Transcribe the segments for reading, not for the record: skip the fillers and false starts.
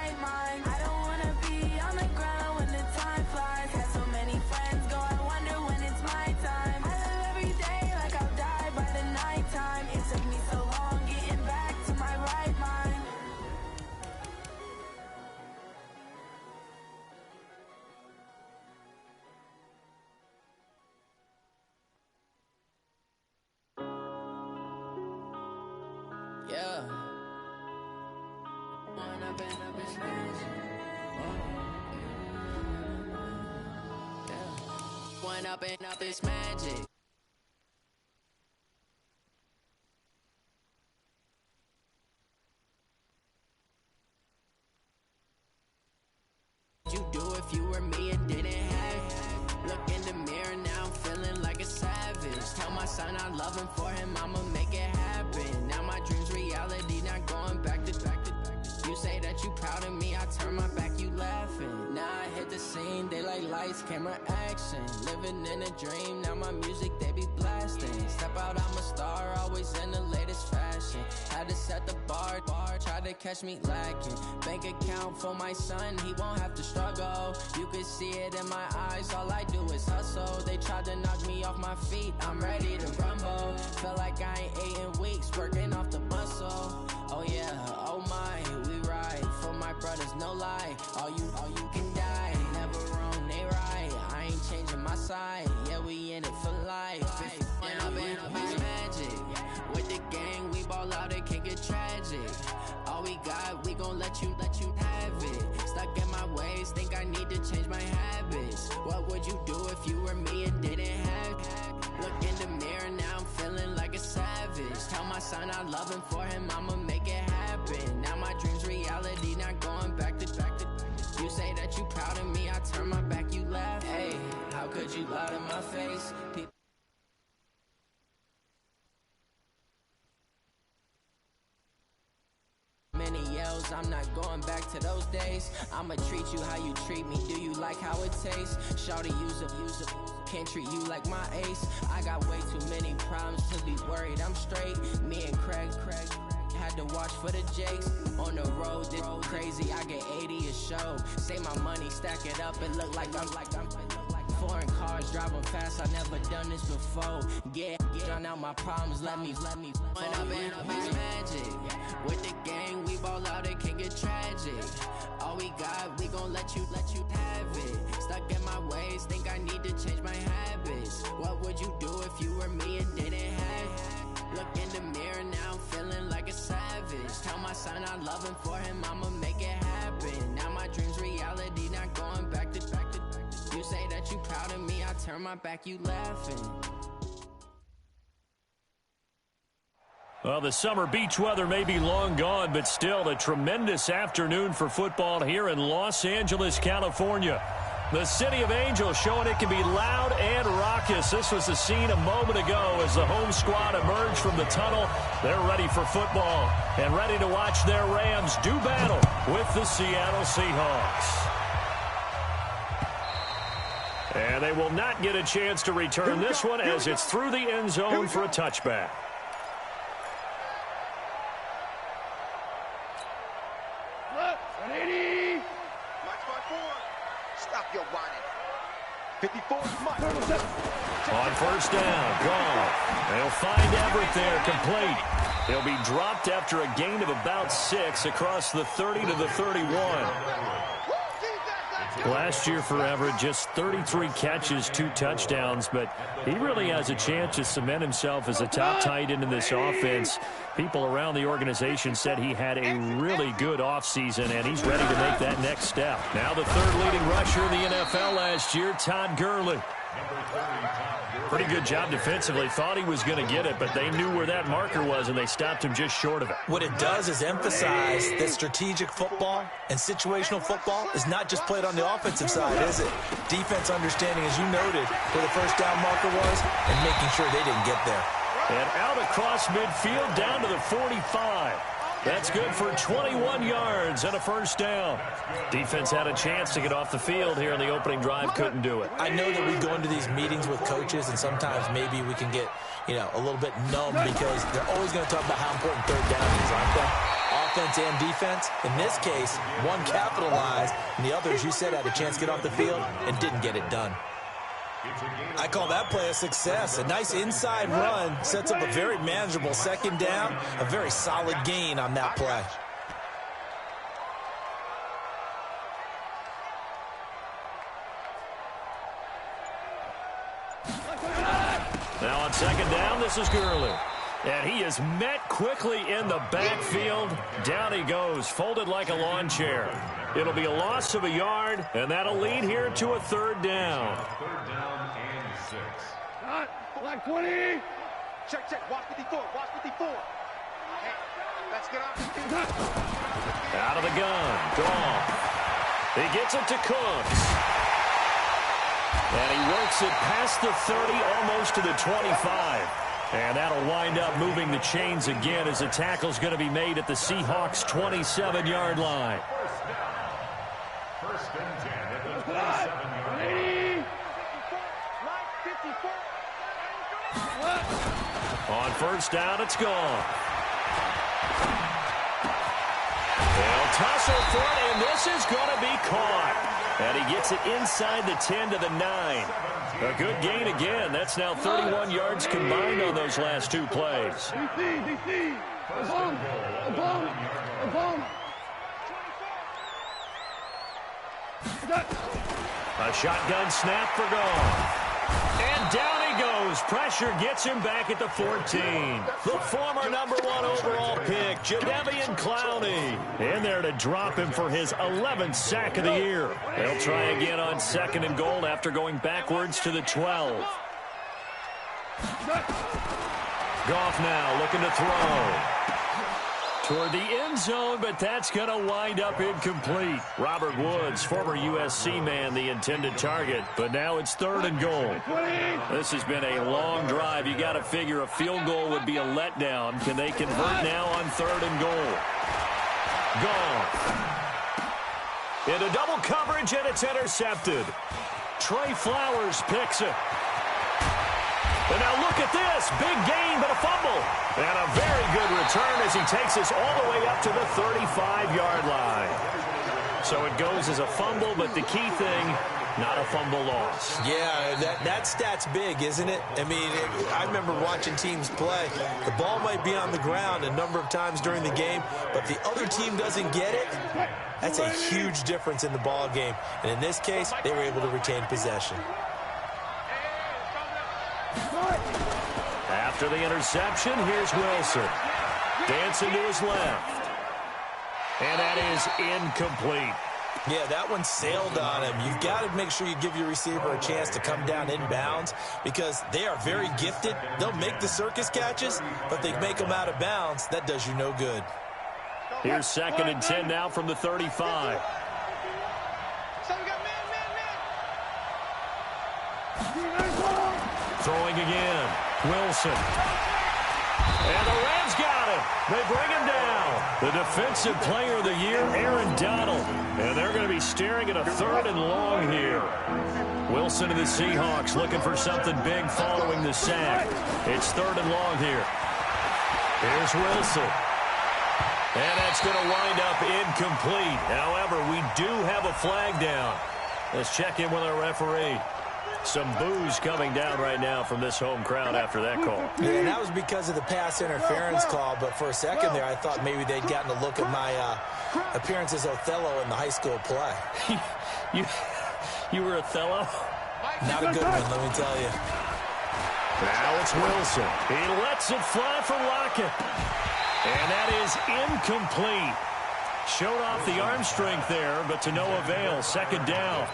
right mind. I don't wanna be on the ground when the time flies. Had so many friends go, I wonder when it's my time. I live every day like I'll die by the nighttime. It took me so long getting back to my right mind. Yeah. When I've been up, it's magic. Yeah. When I've been up, it's magic. You do if you were me and didn't have. Look in the mirror now, I'm feeling like a savage. Tell my son I love him, for him I'ma make it happen. Now my dreams reality, not going back to. You say that you proud of me, I turn my back, you laughing. Now I hit the scene, daylight lights, camera action. Living in a dream, now my music they be blasting. Step out, I'm a star, always in the latest fashion. Had to set the bar, try to catch me lacking. Bank account for my son, he won't have to struggle. You can see it in my eyes, all I do is hustle. They tried to knock me off my feet, I'm ready to rumble. Felt like I ain't ate in weeks, working off the muscle. Oh yeah, oh my, we ride for my brothers, no lie. All you can die, never wrong, they right. I ain't changing my side, yeah, we in it for life. When I've been up, it's magic. With the gang, we ball out, it can get tragic. All we got, we gon' let you have it. Stuck in my ways, think I need to change my habits. What would you do if you were me and didn't have? Look in the mirror, now I'm feeling like a savage. Tell my son I love him, for him I'ma make it happen. Now my dreams reality, not going back to. You say that you proud of me, I turn my back, you laugh. Hey, how could you lie to my face? Many yells, I'm not going back to those days. I'ma treat you how you treat me. Do you like how it tastes? Shawty, use it. Can't treat you like my ace. I got way too many problems to be worried. I'm straight. Me and Craig had to watch for the Jakes. On the road, this crazy. I get 80 a show. Save my money, stack it up. It look like I'm foreign cars driving fast. I never done this before. Yeah, drown out my problems. Let me. When I've been up, it's magic. With the gang, we ball out. It can get tragic. All we got, we gon' let you have it. Stuck in my ways, think I need to change my habits. What would you do if you were me and didn't have? Look in the mirror now, I'm feeling like a savage. Tell my son I love him, for him I'ma make it happen. Now my dreams reality, not going back to. You say that you proud of me, I turn my back, you laughing. Well, the summer beach weather may be long gone, but still a tremendous afternoon for football here in Los Angeles, California. The City of Angels showing it can be loud and raucous. This was the scene a moment ago as the home squad emerged from the tunnel. They're ready for football and ready to watch their Rams do battle with the Seattle Seahawks. And they will not get a chance to return this one as it's through the end zone for a touchback. On first down, Goff. They'll find Everett there, complete. He'll be dropped after a gain of about 6 across the 30 to the 31. Last year for Everett, just 33 catches, 2 touchdowns, but he really has a chance to cement himself as a top tight end in this offense. People around the organization said he had a really good offseason, and he's ready to make that next step. Now the third leading rusher in the NFL last year, Todd Gurley. Pretty good job defensively. Thought he was going to get it, but they knew where that marker was, and they stopped him just short of it. What it does is emphasize that strategic football and situational football is not just played on the offensive side, is it? Defense understanding, as you noted, where the first down marker was and making sure they didn't get there. And out across midfield down to the 45. That's good for 21 yards and a first down. Defense had a chance to get off the field here in the opening drive, couldn't do it. I know that we go into these meetings with coaches, and sometimes maybe we can get, a little bit numb because they're always going to talk about how important third down is, aren't they? offense and defense. In this case, one capitalized, and the other, as you said, had a chance to get off the field and didn't get it done. I call that play a success. A nice inside run sets up a very manageable second down, a very solid gain on that play. Now on second down, this is Gurley. And he is met quickly in the backfield. Down he goes, folded like a lawn chair. It'll be a loss of a yard, and that'll lead here to a third down. Third down and 6. Black 20. Check. Watch 54. Watch 54. Hey, let's get off. Out of the gun. Goff. He gets it to Cooks. And he works it past the 30, almost to the 25. And that'll wind up moving the chains again as the tackle's going to be made at the Seahawks' 27-yard line. First and 10 at the 27-yard line. On first down, it's gone. They'll tussle for it, and this is going to be caught. And he gets it inside the 10 to the 9. A good gain again. That's now 31 yards combined on those last two plays. DC. A bomb. A shotgun snap for Goff. And down he goes. Pressure gets him back at the 14. The former #1 overall pick, Jadeveon Clowney, in there to drop him for his 11th sack of the year. They'll try again on second and goal after going backwards to the 12. Goff now looking to throw. Toward the end zone, but that's going to wind up incomplete. Robert Woods, former USC man, the intended target, but now it's third and goal. This has been a long drive. You got to figure a field goal would be a letdown. Can they convert now on third and goal? Goff. Into double coverage, and it's intercepted. Trey Flowers picks it. And now look at this. Big gain, but a fumble. And a very good return as he takes us all the way up to the 35-yard line. So it goes as a fumble, but the key thing, not a fumble loss. Yeah, that stat's big, isn't it? I mean, I remember watching teams play. The ball might be on the ground a number of times during the game, but if the other team doesn't get it, that's a huge difference in the ball game. And in this case, they were able to retain possession. After the interception, here's Wilson. Dancing to his left. And that is incomplete. Yeah, that one sailed on him. You've got to make sure you give your receiver a chance to come down inbounds because they are very gifted. They'll make the circus catches, but they make them out of bounds. That does you no good. Here's second and 10 now from the 35. Throwing again. Wilson. And the Rams got him. They bring him down. The defensive player of the year, Aaron Donald. And they're going to be staring at a third and long here. Wilson and the Seahawks looking for something big following the sack. It's third and long here. Here's Wilson. And that's going to wind up incomplete. However, we do have a flag down. Let's check in with our referee. Some boos coming down right now from this home crowd after that call. Yeah, and that was because of the pass interference call, but for a second there I thought maybe they'd gotten a look at my appearance as Othello in the high school play. You were Othello? Not a good one, let me tell you. Now it's Wilson. He lets it fly for Lockett. And that is incomplete. Showed off the arm strength there, but to no avail. Second down.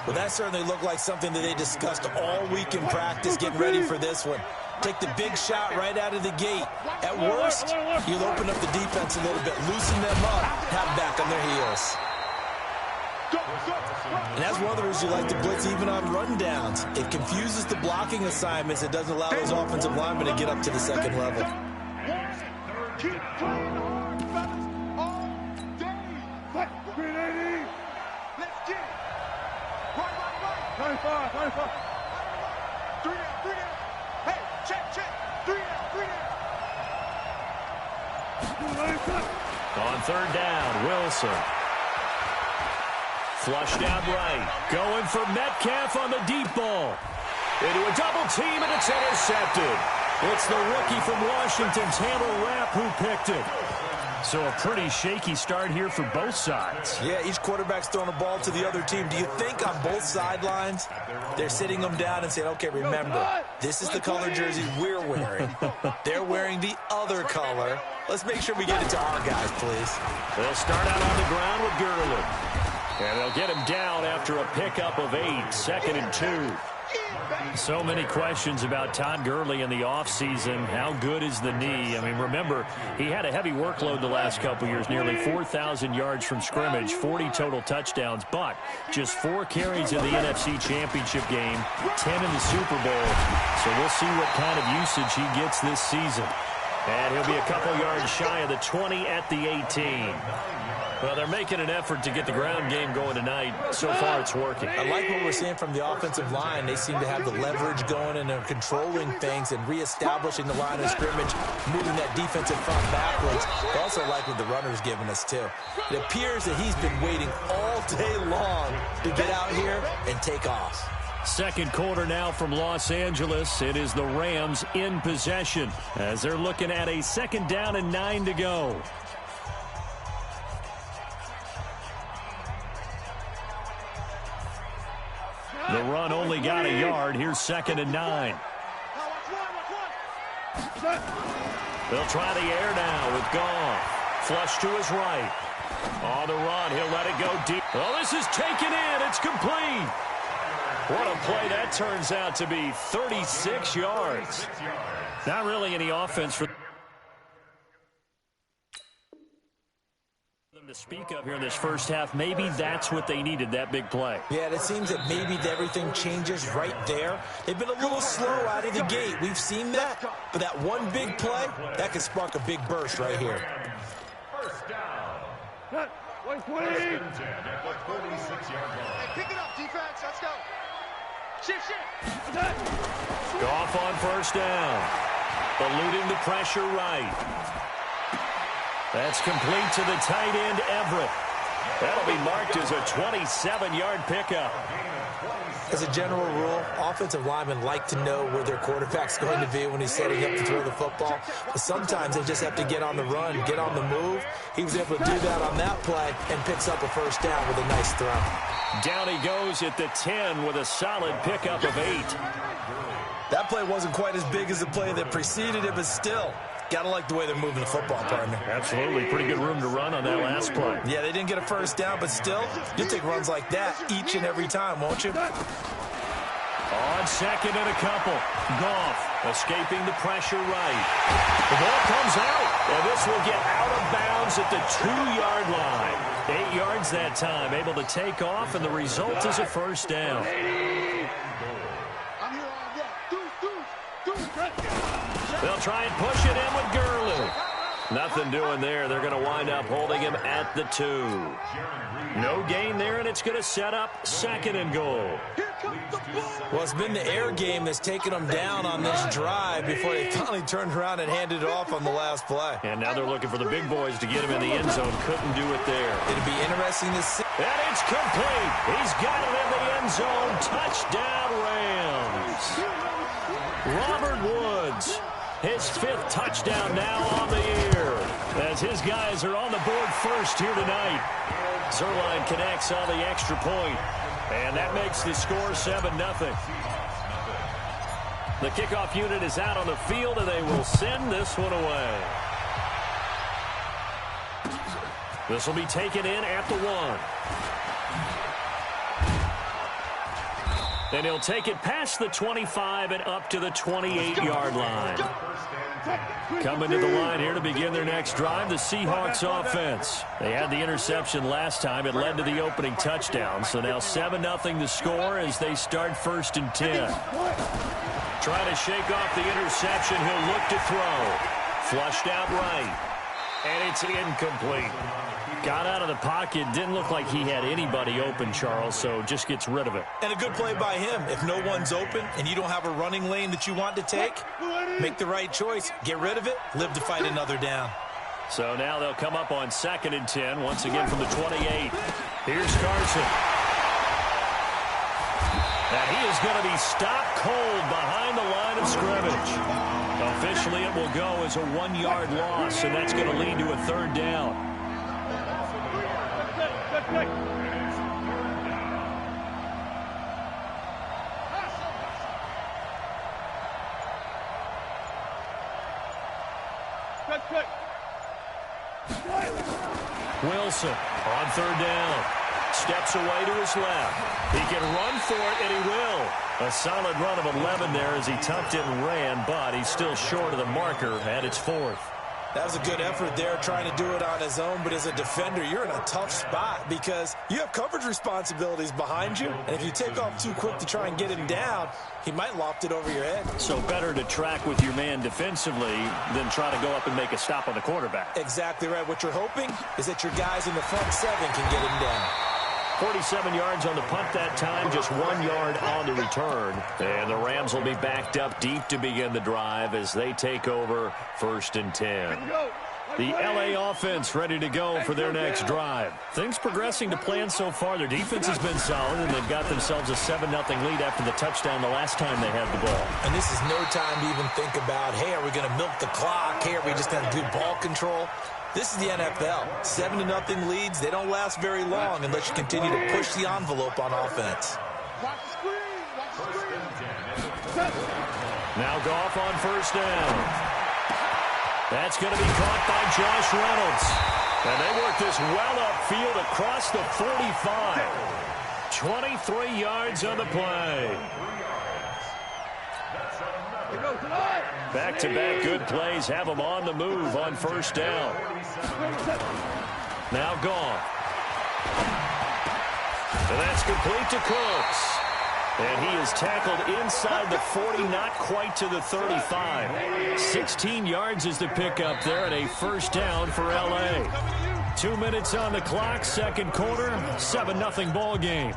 Well, that certainly looked like something that they discussed all week in practice getting ready for this one. Take the big shot right out of the gate. At worst, you'll open up the defense a little bit, loosen them up, have them back on their heels. And that's one of the reasons you like to blitz even on rundowns. It confuses the blocking assignments. It doesn't allow those offensive linemen to get up to the second level. Keep playing hard, fellas, all day. 380. Let's get it. Right. 95. 3 down. Hey, check. 3 down. On third down, Wilson. Flushed out right. Going for Metcalf on the deep ball. Into a double team, and it's intercepted. It's the rookie from Washington, Taylor Rapp, who picked it. So a pretty shaky start here for both sides. Yeah, each quarterback's throwing the ball to the other team. Do you think on both sidelines they're sitting them down and saying, okay, remember, this is the color jersey we're wearing. They're wearing the other color. Let's make sure we get it to our guys, please. They'll start out on the ground with Gurley. And they'll get him down after a pickup of 8, 2nd and 2. So many questions about Todd Gurley in the offseason. How good is the knee? I mean, remember, he had a heavy workload the last couple years, nearly 4,000 yards from scrimmage, 40 total touchdowns, but just 4 carries in the NFC Championship game, 10 in the Super Bowl. So we'll see what kind of usage he gets this season. And he'll be a couple yards shy of the 20 at the 18. Well, they're making an effort to get the ground game going tonight. So far, it's working. I like what we're seeing from the offensive line. They seem to have the leverage going, and they're controlling things and reestablishing the line of scrimmage, moving that defensive front backwards. I also like what the runner's giving us, too. It appears that he's been waiting all day long to get out here and take off. Second quarter now from Los Angeles. It is the Rams in possession as they're looking at a 2nd down and 9 to go. The run only got a yard. Here's 2nd and 9. They'll try the air now with Goff. Flush to his right. On the run, he'll let it go deep. Oh, this is taken in. It's complete. What a play that turns out to be. 36 yards. Not really any offense for them to speak of here in this first half. Maybe that's what they needed, that big play. Yeah, it seems that maybe everything changes right there. They've been a little slow out of the gate. We've seen that. But that one big play, that could spark a big burst right here. First down. 120. At the 46-yard line. Hey, pick it up, defense. Let's go. Shift. Goff on first down. Eluding the pressure right. That's complete to the tight end, Everett. That'll be marked as a 27-yard pickup. As a general rule, offensive linemen like to know where their quarterback's going to be when he's setting up to throw the football. But sometimes they just have to get on the run, get on the move. He was able to do that on that play and picks up a first down with a nice throw. Down he goes at the 10 with a solid pickup of 8. That play wasn't quite as big as the play that preceded it, but still, got to like the way they're moving the football, partner. Absolutely. Pretty good room to run on that last play. Yeah, they didn't get a first down, but still, you'll take runs like that each and every time, won't you? On 2nd and a couple. Goff escaping the pressure right. The ball comes out, and this will get out of bounds at the 2-yard line. 8 yards that time, able to take off, and the result is a first down. They'll try and push it in with Gurley. Nothing doing there. They're going to wind up holding him at the 2. No gain there, and it's going to set up 2nd and goal. Well, it's been the air game that's taken them down on this drive before they finally turned around and handed it off on the last play. And now they're looking for the big boys to get him in the end zone. Couldn't do it there. It'll be interesting to see. And it's complete. He's got it in the end zone. Touchdown, Rams. Robert Woods, his 5th touchdown now on the year, as his guys are on the board first here tonight. Zerline connects on the extra point, and that makes the score 7-0. The kickoff unit is out on the field, and they will send this one away. This will be taken in at the 1. And he'll take it past the 25 and up to the 28-yard line. Coming to the line here to begin their next drive, the Seahawks offense. They had the interception last time. It led to the opening touchdown. So now 7-0 the score as they start 1st and 10. Trying to shake off the interception. He'll look to throw. Flushed out right. And it's incomplete. Got out of the pocket. Didn't look like he had anybody open, Charles, so just gets rid of it. And a good play by him. If no one's open and you don't have a running lane that you want to take, make the right choice. Get rid of it. Live to fight another down. So now they'll come up on 2nd and 10, once again from the 28. Here's Carson. And he is going to be stopped cold behind the line of scrimmage. Officially, it will go as a 1-yard loss, and that's going to lead to a 3rd down. Wilson on 3rd down. Steps away to his left. He can run for it, and he will. A solid run of 11 there as he tucked it and ran, but he's still short of the marker, and it's 4th. That was a good effort there, trying to do it on his own, but as a defender, you're in a tough spot because you have coverage responsibilities behind you, and if you take off too quick to try and get him down, he might loft it over your head. So better to track with your man defensively than try to go up and make a stop on the quarterback. Exactly right. What you're hoping is that your guys in the front 7 can get him down. 47 yards on the punt that time, just 1 yard on the return. And the Rams will be backed up deep to begin the drive as they take over 1st and 10. The LA offense ready to go for their next drive. Things progressing to plan so far. Their defense has been solid, and they've got themselves a 7-0 lead after the touchdown the last time they had the ball. And this is no time to even think about, hey, are we going to milk the clock? Hey, are we just going to do ball control? This is the NFL. 7-0 leads, they don't last very long unless you continue to push the envelope on offense. Now Goff on 1st down. That's going to be caught by Josh Reynolds. And they work this well upfield across the 45. 23 yards on the play. Back-to-back good plays have them on the move on 1st down. Now Goff. And that's complete to Cooks. And he is tackled inside the 40, not quite to the 35. 16 yards is the pickup there, and a 1st down for L.A. 2 minutes on the clock, 2nd quarter, 7-0 ball game.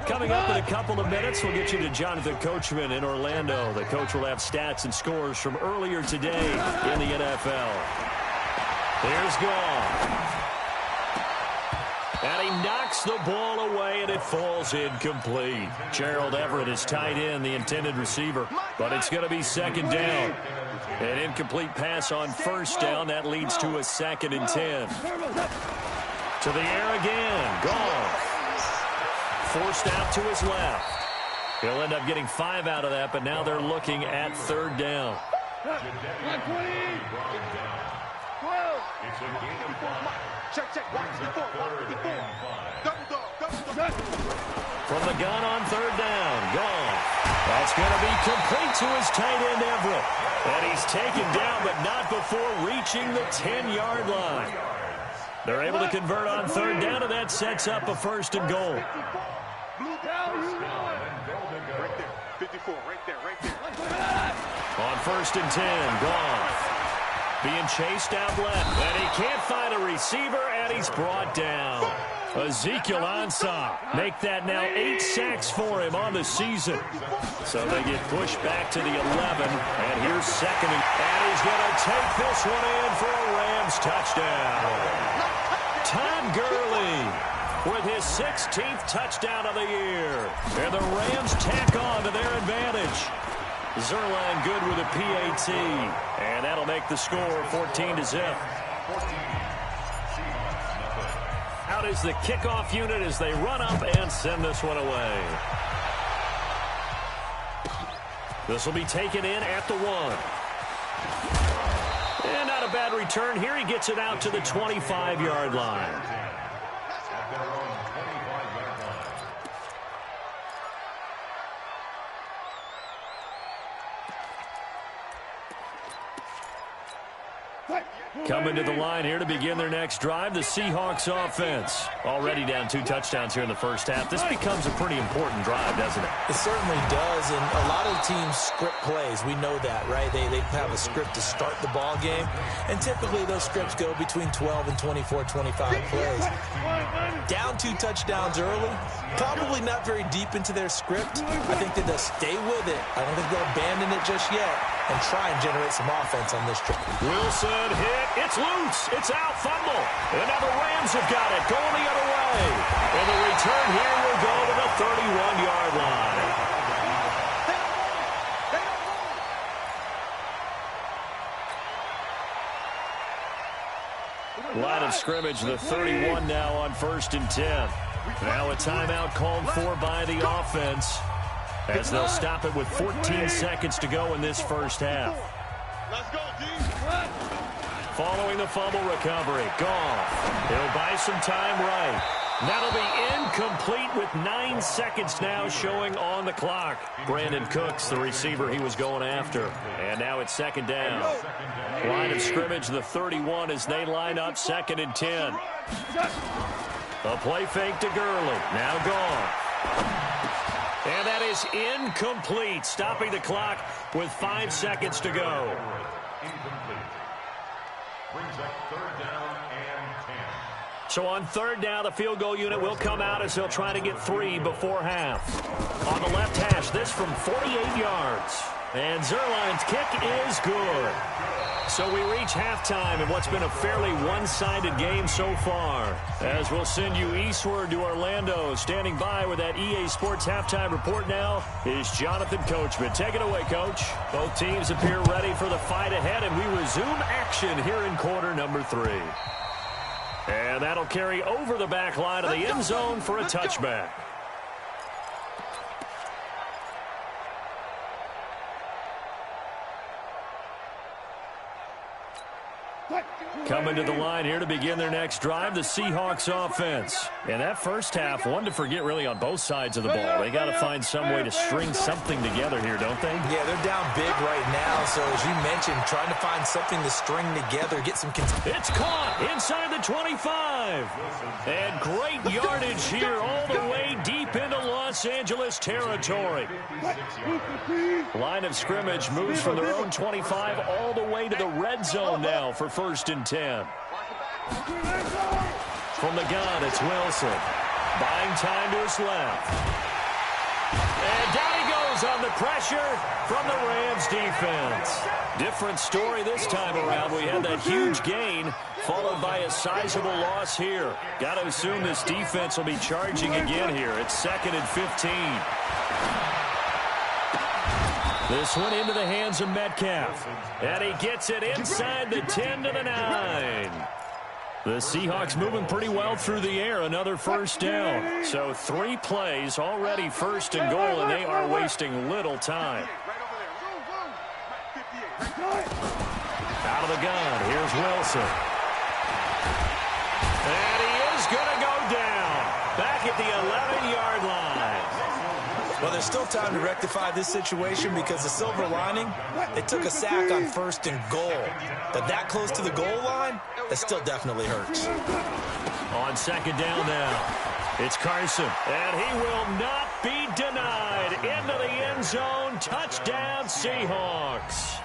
Coming up in a couple of minutes, we'll get you to Jonathan Coachman in Orlando. The coach will have stats and scores from earlier today in the NFL. Here's Goff. And he knocks the ball away, and it falls incomplete. Gerald Everett is tight end, the intended receiver, but it's going to be 2nd down. An incomplete pass on 1st down. That leads to a 2nd and 10. To the air again. Goff. Forced out to his left. He'll end up getting 5 out of that, but now they're looking at 3rd down. From the gun on 3rd down. Goff. That's going to be complete to his tight end, Everett. And he's taken down, but not before reaching the 10-yard line. They're able to convert on 3rd down, and that sets up a 1st and goal. Right there. 54, right there. On 1st and 10, Goff. Being chased out left, and he can't find a receiver, and he's brought down. Ezekiel Ansah make that now 8 sacks for him on the season. So they get pushed back to the 11, and here's 2nd, and he's going to take this one in for a Rams touchdown. Todd Gurley with his 16th touchdown of the year, and the Rams tack on to their advantage. Zerline good with a PAT, and that'll make the score 14-0. Out is the kickoff unit as they run up and send this one away. This will be taken in at the 1. And not a bad return here. He gets it out to the 25-yard line. Coming to the line here to begin their next drive, the Seahawks offense. Already down 2 touchdowns here in the 1st half. This becomes a pretty important drive, doesn't it? It certainly does, and a lot of teams script plays. We know that, right? They have a script to start the ball game, and typically those scripts go between 12 and 24, 25 plays. Down 2 touchdowns early, probably not very deep into their script. I think that they'll stay with it. I don't think they'll abandon it just yet and try and generate some offense on this trip. Wilson hit. It's loose. It's out. Fumble. And now the Rams have got it. Going the other way. And the return here will go to the 31-yard line. Line of scrimmage, the 31 now on 1st and 10. Now a timeout called for by the offense as they'll stop it with 14 seconds to go in this first half. Let's go, D. Following the fumble recovery, Goff. He'll buy some time right. That'll be incomplete with 9 seconds now showing on the clock. Brandon Cooks, the receiver he was going after. And now it's 2nd down. Line of scrimmage, the 31 as they line up 2nd and 10. A play fake to Gurley. Now Goff. And that is incomplete, stopping the clock with 5 seconds to go. Incomplete. Brings up 3rd down and 10. So on 3rd down, the field goal unit will come out as they'll try to get 3 before half. On the left hash, this from 48 yards. And Zerline's kick is good. So we reach halftime in what's been a fairly one-sided game so far. As we'll send you eastward to Orlando. Standing by with that EA Sports halftime report now is Jonathan Coachman. Take it away, Coach. Both teams appear ready for the fight ahead, and we resume action here in quarter number 3. And that'll carry over the back line of the end zone for a touchback. Coming to the line here to begin their next drive, the Seahawks offense. And that first half, one to forget really on both sides of the ball. They got to find some way to string something together here, don't they? Yeah, they're down big right now. So as you mentioned, trying to find something to string together, get some... It's caught inside the 25. And great yardage here all the way deep into Los Angeles territory. Line of scrimmage moves from their own 25 all the way to the red zone now for 1st and 10. From the gun, it's Wilson. Buying time to his left. And down he goes on the pressure from the Rams defense. Different story this time around. We had that huge gain followed by a sizable loss here. Got to assume this defense will be charging again here. It's 2nd and 15. This one into the hands of Metcalf. And he gets it inside the 10 to the 9. The Seahawks moving pretty well through the air. Another 1st down. So 3 plays already 1st and goal, and they are wasting little time. Out of the gun, here's Wilson. And he is going to go down. Back at the 11-yard line. Well, there's still time to rectify this situation because the silver lining, they took a sack on 1st and goal. But that close to the goal line, that still definitely hurts. On 2nd down now, it's Carson. And he will not be denied. Into the end zone. Touchdown, Seahawks.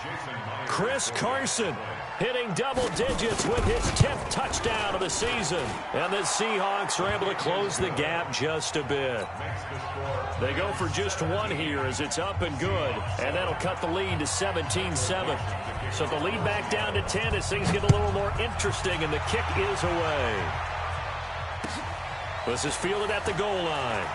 Chris Carson hitting double digits with his 10th touchdown of the season. And the Seahawks are able to close the gap just a bit. They go for just 1 here as it's up and good. And that'll cut the lead to 17-7. So the lead back down to 10 as things get a little more interesting, and the kick is away. This is fielded at the goal line.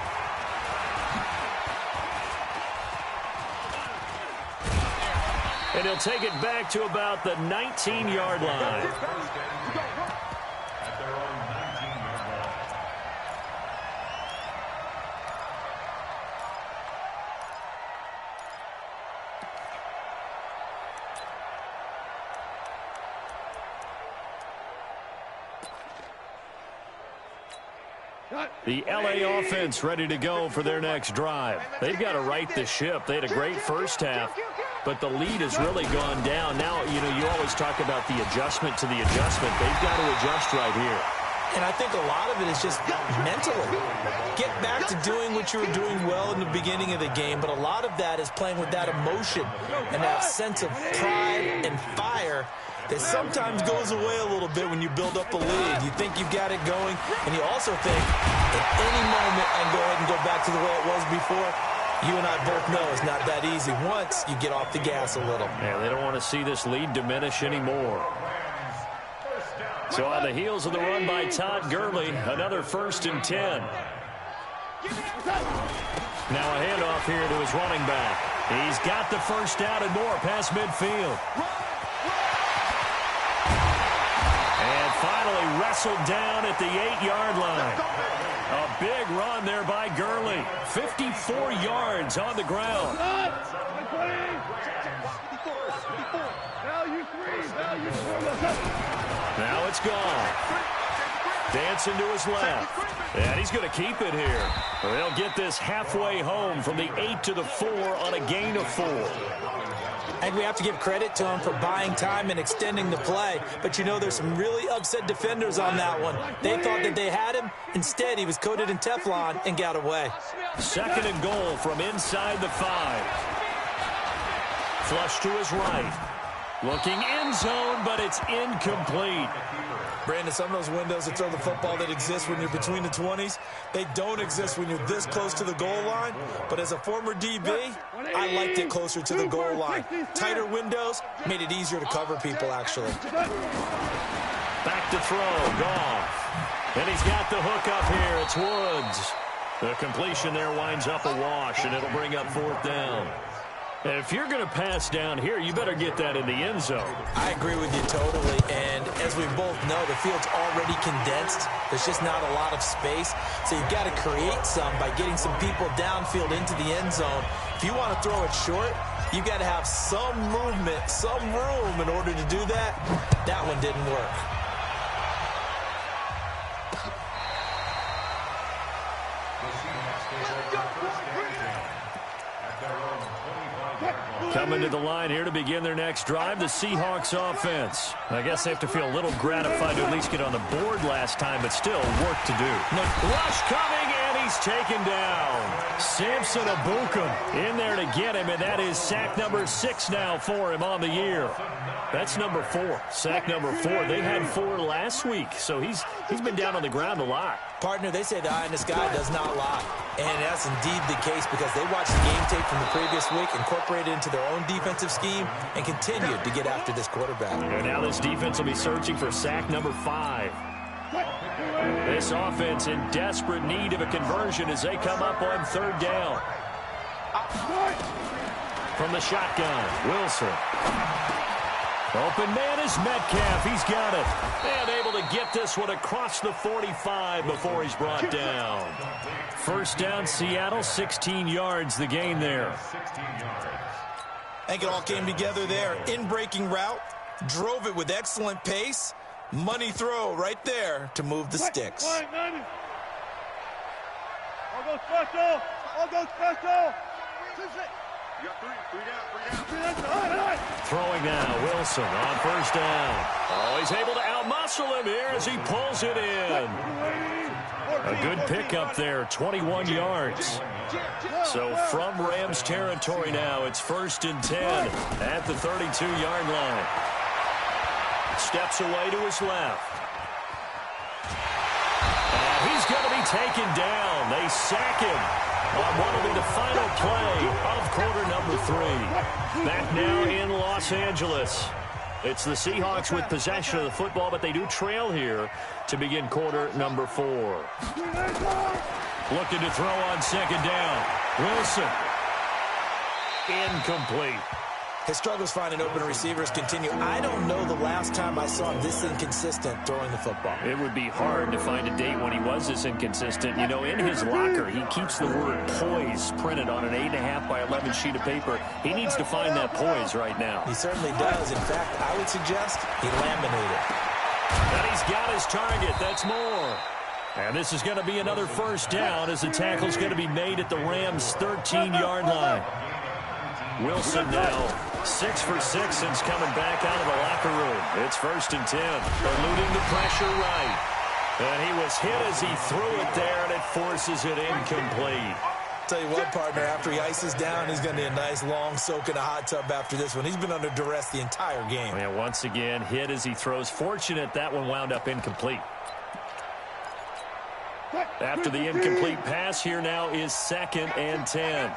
And he'll take it back to about the 19-yard line. At their own 19-yard line. The LA offense ready to go for their next drive. They've got to right the ship. They had a great first half, but the lead has really gone down. Now, you always talk about the adjustment to the adjustment. They've got to adjust right here. And I think a lot of it is just mentally. Get back to doing what you were doing well in the beginning of the game, but a lot of that is playing with that emotion and that sense of pride and fire that sometimes goes away a little bit when you build up a lead. You think you've got it going, and you also think at any moment I can go ahead and go back to the way it was before. You and I both know it's not that easy once you get off the gas a little. Yeah, they don't want to see this lead diminish anymore. So on the heels of the run by Todd Gurley, another 1st and 10. Now a handoff here to his running back. He's got the first down and more past midfield. And finally wrestled down at the 8-yard line. A big run there by Gurley. 54 yards on the ground. Now it's gone. Dancing to his left. And he's going to keep it here. They'll get this halfway home from the 8 to the 4 on a gain of 4. I think we have to give credit to him for buying time and extending the play. But, you know, there's some really upset defenders on that one. They thought that they had him. Instead, he was coated in Teflon and got away. 2nd and goal from inside the 5. Flush to his right. Looking end zone, but it's incomplete. Brandon, some of those windows to throw the football that exist when you're between the 20s, they don't exist when you're this close to the goal line. But as a former DB, I liked it closer to the goal line. Tighter windows made it easier to cover people, actually. Back to throw, Goff. And he's got the hook up here. It's Woods. The completion there winds up a wash, and it'll bring up 4th down. And if you're going to pass down here, you better get that in the end zone. I agree with you totally. And as we both know, the field's already condensed. There's just not a lot of space. So you've got to create some by getting some people downfield into the end zone. If you want to throw it short, you've got to have some movement, some room in order to do that. That one didn't work. Coming to the line here to begin their next drive, the Seahawks offense. I guess they have to feel a little gratified to at least get on the board last time, but still work to do. Rush coming, and he's taken down. Samson Abukum in there to get him, and that is sack number 6 now for him on the year. That's number 4. Sack number 4. They had 4 last week, so he's been down on the ground a lot. Partner, they say the eye in the sky does not lie. And that's indeed the case because they watched the game tape from the previous week, incorporated it into their own defensive scheme, and continued to get after this quarterback. And now this defense will be searching for sack number 5. This offense in desperate need of a conversion as they come up on 3rd down. From the shotgun, Wilson. Open man is Metcalf. He's got it. And able to get this one across the 45 before he's brought down. 1st down, Seattle, 16 yards the gain there. I think it all came together there. In-breaking route, drove it with excellent pace. Money throw right there to move the sticks. All go special. All go special. You got 3 down. Throwing now, Wilson on 1st down. Oh, he's able to outmuscle him here as he pulls it in. A good pickup there, 21 yards. So from Rams territory now, it's 1st and 10 at the 32-yard line. Steps away to his left. And he's going to be taken down. They sack him on what will be the final play of quarter number 3. Back now in Los Angeles. It's the Seahawks with possession of the football, but they do trail here to begin quarter number 4. Looking to throw on 2nd down. Wilson. Incomplete. His struggles finding open receivers continue. I don't know the last time I saw him this inconsistent throwing the football. It would be hard to find a date when he was this inconsistent. You know, in his locker, he keeps the word poise printed on an 8.5 by 11 sheet of paper. He needs to find that poise right now. He certainly does. In fact, I would suggest he laminated. And he's got his target. That's more. And this is going to be another 1st down as the tackle's going to be made at the Rams' 13-yard line. Wilson now 6 for 6 since coming back out of the locker room. It's 1st and 10. Eluding the pressure right. And he was hit as he threw it there, and it forces it incomplete. Tell you what, partner, after he ices down, he's going to need a nice long soak in a hot tub after this one. He's been under duress the entire game. And once again, hit as he throws. Fortunate that one wound up incomplete. After the incomplete pass, here now is 2nd and 10.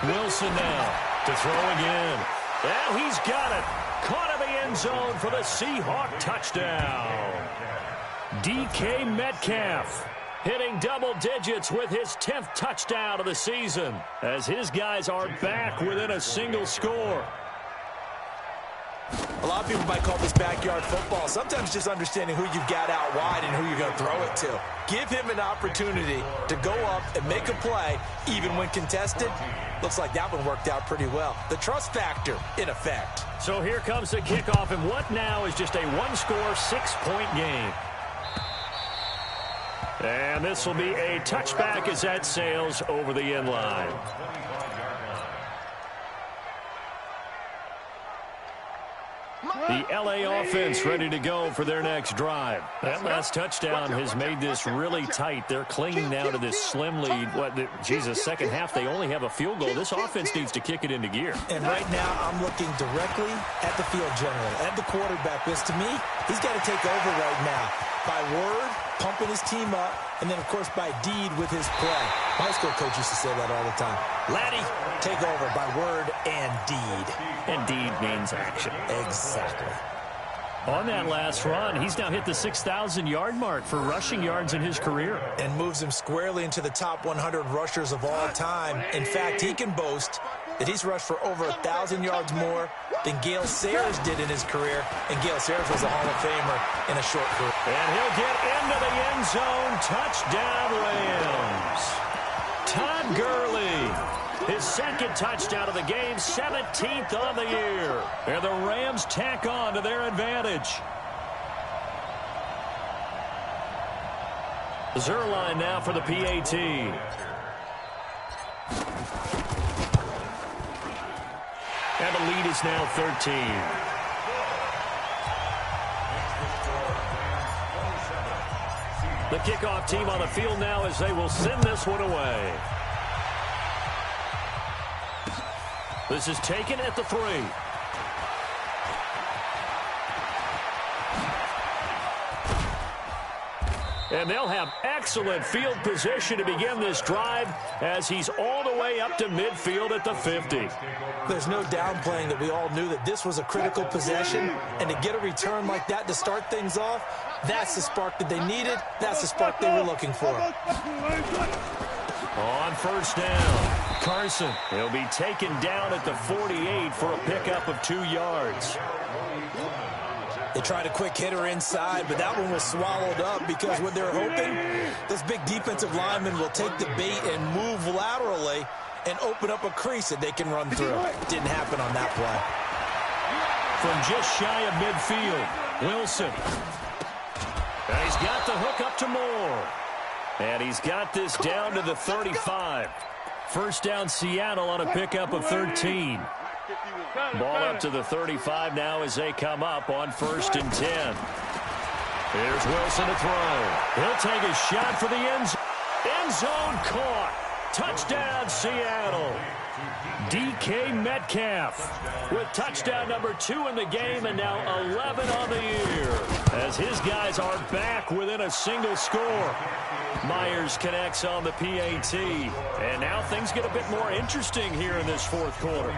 Wilson now to throw again. And he's got it. Caught in the end zone for the Seahawk touchdown. DK Metcalf hitting double digits with his 10th touchdown of the season as his guys are back within a single score. A lot of people might call this backyard football. Sometimes just understanding who you've got out wide and who you're going to throw it to. Give him an opportunity to go up and make a play, even when contested. Looks like that one worked out pretty well. The trust factor in effect. So here comes the kickoff, and what now is just a one-score, 6-point game. And this will be a touchback as that sails over the end line. The L.A. offense ready to go for their next drive. That last touchdown has made this really tight. They're clinging now to this slim lead. Second half, they only have a field goal. This offense needs to kick it into gear. And right now, I'm looking directly at the field general, at the quarterback, because to me, he's got to take over right now. By word, pumping his team up, and then, of course, by deed with his play. My high school coach used to say that all the time. Laddie, take over by word and deed. And deed means action. Exactly. On that last run, he's now hit the 6,000-yard mark for rushing yards in his career. And moves him squarely into the top 100 rushers of all time. In fact, he can boast that he's rushed for over 1,000 yards more than Gale Sayers did in his career. And Gale Sayers was a Hall of Famer in a short career. And he'll get into the end zone. Touchdown, Rams. Todd Gurley, his 2nd touchdown of the game, 17th on the year. And the Rams tack on to their advantage. Zerline now for the PAT. And the lead is now 13. The kickoff team on the field now as they will send this one away. This is taken at the 3. And they'll have excellent field position to begin this drive as he's all the way up to midfield at the 50. There's no downplaying that we all knew that this was a critical possession, and to get a return like that to start things off, that's the spark that they needed. That's the spark they were looking for. On first down, Carson. He'll be taken down at the 48 for a pickup of 2 yards. They tried a quick hitter inside, but that one was swallowed up because what they're hoping, those big defensive linemen will take the bait and move laterally and open up a crease that they can run through. Didn't happen on that play. From just shy of midfield, Wilson. And he's got the hook up to Moore. And he's got this down to the 35. First down, Seattle on a pickup of 13. Ball up to the 35 now as they come up on 1st and 10. Here's Wilson to throw. He'll take a shot for the end zone caught. Touchdown, Seattle. DK Metcalf with touchdown number 2 in the game and now 11 on the year as his guys are back within a single score. Myers connects on the PAT. And now things get a bit more interesting here in this 4th quarter.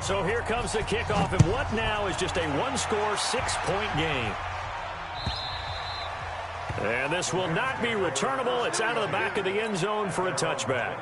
So here comes the kickoff, and what now is just a one-score, 6-point game. And this will not be returnable. It's out of the back of the end zone for a touchback.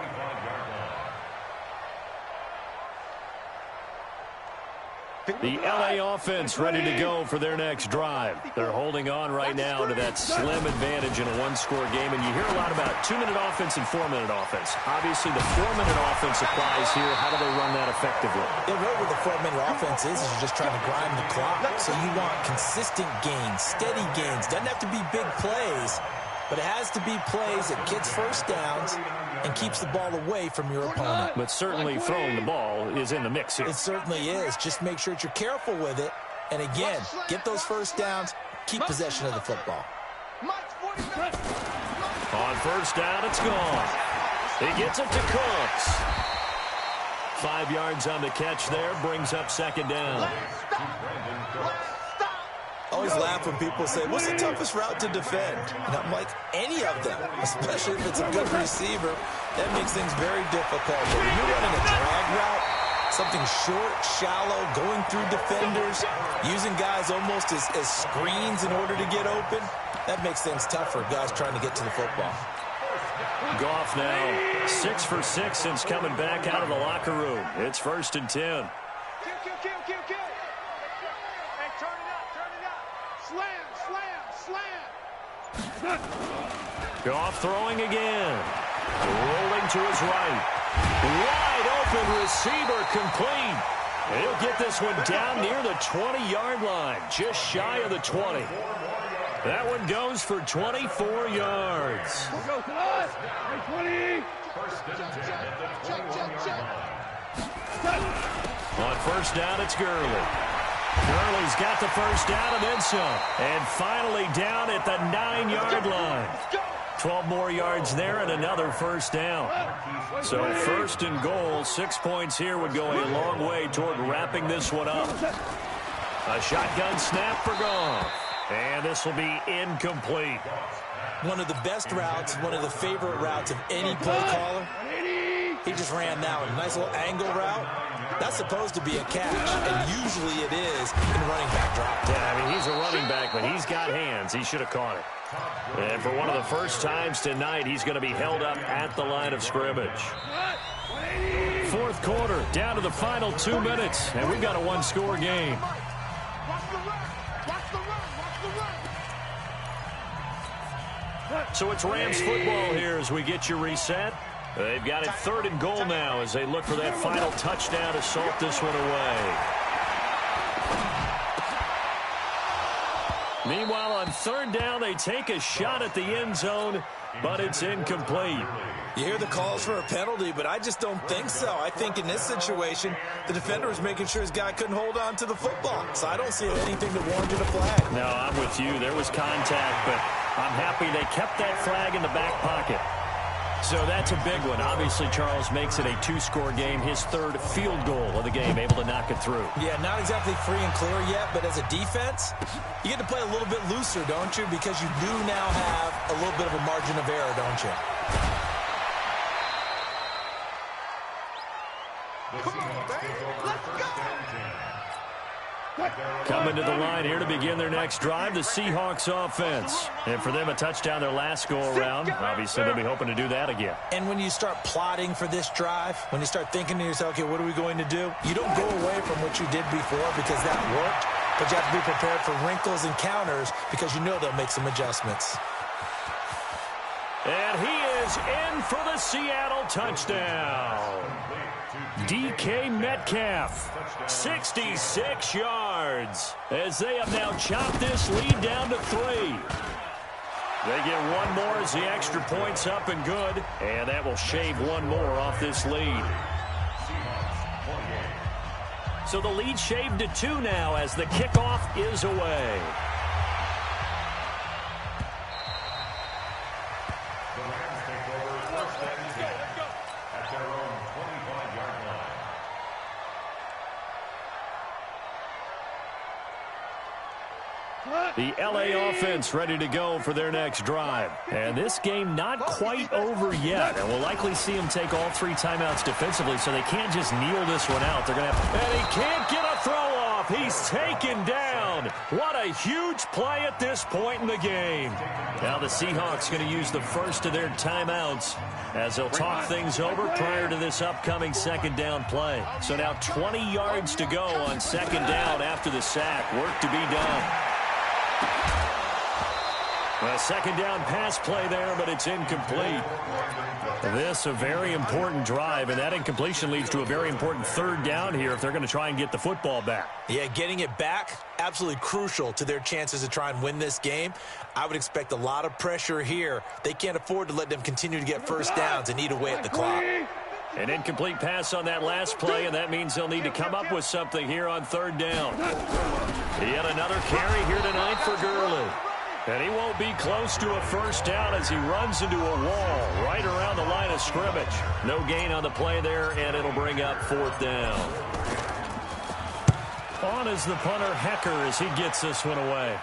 The L.A. offense ready to go for their next drive. They're holding on right now to that slim advantage in a one-score game. And you hear a lot about 2-minute offense and 4-minute offense. Obviously, the 4-minute offense applies here. How do they run that effectively? Yeah, really what the 4-minute offense is you're just trying to grind the clock. So you want consistent gains, steady gains. Doesn't have to be big plays, but it has to be plays that gets first downs and keeps the ball away from your opponent. But certainly throwing the ball is in the mix here. It certainly is. Just make sure that you're careful with it And again, get those first downs, keep possession of the football. On first down, it's gone. He gets it to Cooks. 5 yards on the catch there, brings up second down. Always laugh when people say, what's the toughest route to defend? And I'm like, any of them, especially if it's a good receiver. That makes things very difficult. But when you're running a drag route, something short, shallow, going through defenders, using guys almost as screens in order to get open, that makes things tough for guys trying to get to the football. Goff now 6 for 6 since coming back out of the locker room. It's 1st and 10. Hey, turn it up. Slam. Goff throwing again. Rolling to his right. Wide open receiver complete. He'll get this one down near the 20-yard line, just shy of the 20. That one goes for 24 yards. Go to us. 20. On first down, it's Gurley. Gurley's got the first down and then some. And finally down at the 9-yard line. 12 more yards there and another first down. So 1st and goal, 6 points here would go a long way toward wrapping this one up. A shotgun snap for Goff. And this will be incomplete. One of the best routes, one of the favorite routes of any play caller. He just ran that one. Nice little angle route. That's supposed to be a catch, and usually it is in running back drop. Yeah, I mean, he's a running back, but he's got hands. He should have caught it. And for one of the first times tonight, he's going to be held up at the line of scrimmage. 4th quarter, down to the final 2 minutes, and we've got a one-score game. So it's Rams football here as we get you reset. They've got it 3rd and goal now as they look for that final touchdown to salt this one away. Meanwhile, on 3rd down, they take a shot at the end zone, but it's incomplete. You hear the calls for a penalty, but I just don't think so. I think in this situation, the defender was making sure his guy couldn't hold on to the football. So I don't see anything that warranted a flag. No, I'm with you. There was contact, but I'm happy they kept that flag in the back pocket. So that's a big one. Obviously, Charles makes it a 2-score game. His 3rd field goal of the game, able to knock it through. Yeah, not exactly free and clear yet, but as a defense, you get to play a little bit looser, don't you? Because you do now have a little bit of a margin of error, don't you? Coming to the line here to begin their next drive, the Seahawks offense. And for them, a touchdown their last go-around. Obviously, they'll be hoping to do that again. And when you start plotting for this drive, when you start thinking to yourself, okay, what are we going to do? You don't go away from what you did before because that worked, but you have to be prepared for wrinkles and counters because you know they'll make some adjustments. And he is in for the Seattle touchdown. DK Metcalf, 66 yards, as they have now chopped this lead down to 3. They get one more as the extra point's up and good, and that will shave one more off this lead. So the lead shaved to 2 now as the kickoff is away. The LA offense ready to go for their next drive. And this game not quite over yet. And we'll likely see them take all 3 timeouts defensively, so they can't just kneel this one out. They're going to have to... And he can't get a throw off. He's taken down. What a huge play at this point in the game. Now the Seahawks going to use the first of their timeouts as they'll talk things over prior to this upcoming 2nd down play. So now 20 yards to go on 2nd down after the sack. Work to be done. A 2nd down pass play there, but it's incomplete. This a very important drive, and that incompletion leads to a very important 3rd down here if they're going to try and get the football back. Yeah, getting it back, absolutely crucial to their chances to try and win this game. I would expect a lot of pressure here. They can't afford to let them continue to get first downs and eat away at the clock. An incomplete pass on that last play, and that means they'll need to come up with something here on third down. Yet another carry here tonight for Gurley. And he won't be close to a first down as he runs into a wall right around the line of scrimmage. No gain on the play there, and it'll bring up fourth down. On is the punter, Hecker, as he gets this one away.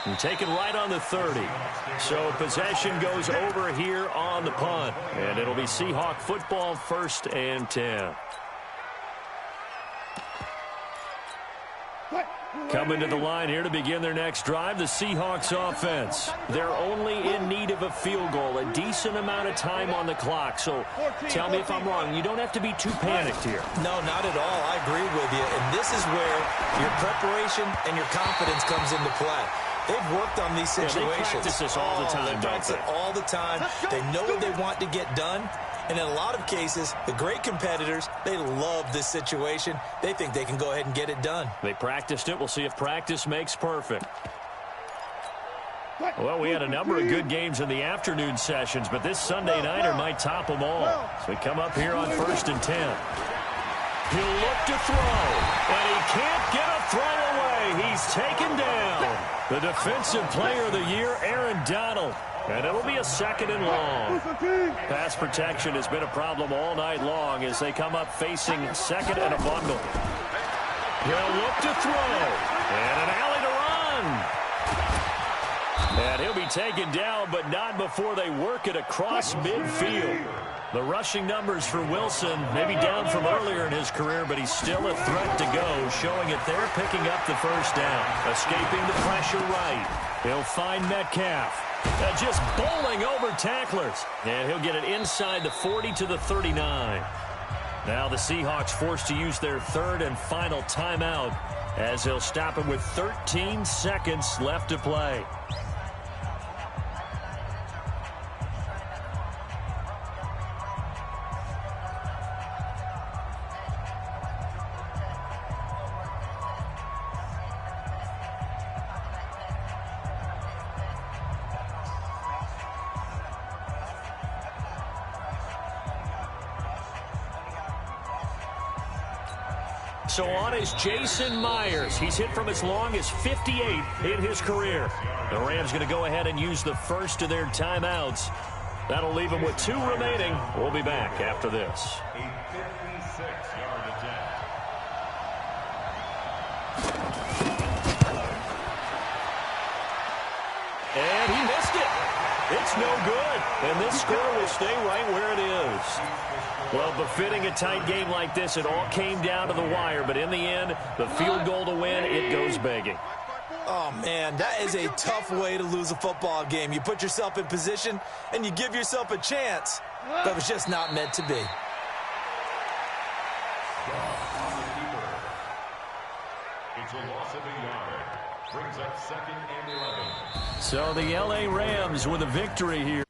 And taken right on the 30. So possession goes over here on the punt. And it'll be Seahawk football, 1st and 10. Coming to the line here to begin their next drive, the Seahawks offense. They're only in need of a field goal, a decent amount of time on the clock. So tell me if I'm wrong. You don't have to be too panicked here. No, not at all. I agree with you. And this is where your preparation and your confidence comes into play. They've worked on these situations. Yeah, they practice this all the time, they practice it all the time. They know what they want to get done. And in a lot of cases, the great competitors, they love this situation. They think they can go ahead and get it done. They practiced it. We'll see if practice makes perfect. Well, we had a number of good games in the afternoon sessions, but this Sunday nighter might top them all. So we come up here on 1st and 10. He'll look to throw, and he can't get a throw away. He's taken down. The defensive player of the year, Aaron Donald. And it'll be a 2nd and long. Pass protection has been a problem all night long as they come up facing 2nd and a bundle. He'll look to throw. And an alley to run. And he'll be taken down, but not before they work it across midfield. The rushing numbers for Wilson, maybe down from earlier in his career, but he's still a threat to go, showing it there, picking up the first down. Escaping the pressure right. He'll find Metcalf. Just bowling over tacklers. And he'll get it inside the 40 to the 39. Now the Seahawks forced to use their 3rd and final timeout as they'll stop it with 13 seconds left to play. So on is Jason Myers. He's hit from as long as 58 in his career. The Rams going to go ahead and use the first of their timeouts. That'll leave them with 2 remaining. We'll be back after this. A 56-yard attempt. And he missed it. It's no good. And this score will stay right where it is. Well, befitting a tight game like this, it all came down to the wire. But in the end, the field goal to win, it goes begging. Oh, man, that is a tough way to lose a football game. You put yourself in position, and you give yourself a chance. But it was just not meant to be. It's a loss of a yard. Brings up 2nd and 11. So the L.A. Rams with a victory here.